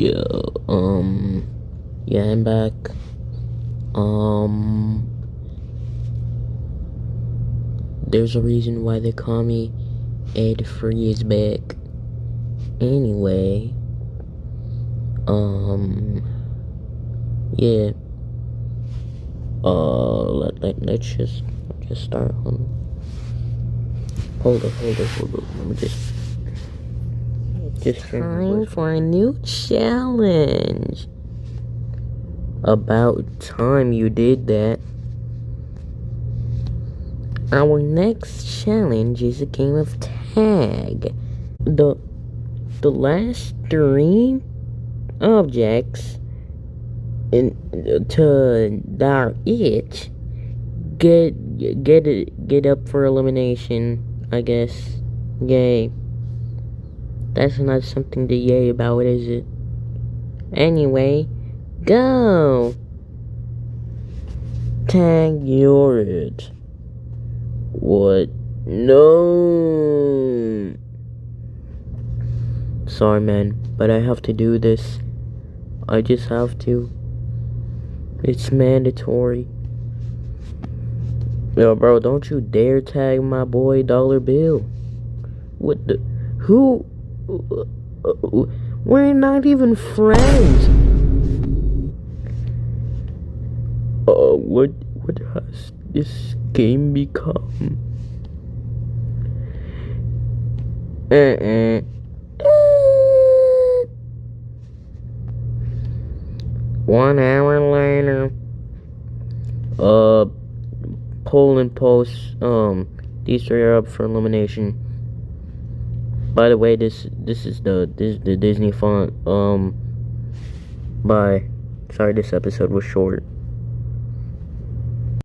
Yeah, yeah, I'm back. There's a reason why they call me Ed Freeze back. Anyway, yeah. Let's just start. Hold up. Let me just time for a new challenge. About time you did that. Our next challenge is a game of tag. The last three objects that are get up for elimination, I guess. Yay. That's not something to yay about, is it? Anyway, go! Tag, you're it. What? No! Sorry, man, but I have to do this. I just have to. It's mandatory. Yo, bro, don't you dare tag my boy Dollar Bill. What the? Who? We're not even friends. What has this game become? 1 hour later. Poll and post. These three are up for elimination. By the way, this is the Disney font. Bye. Sorry, this episode was short.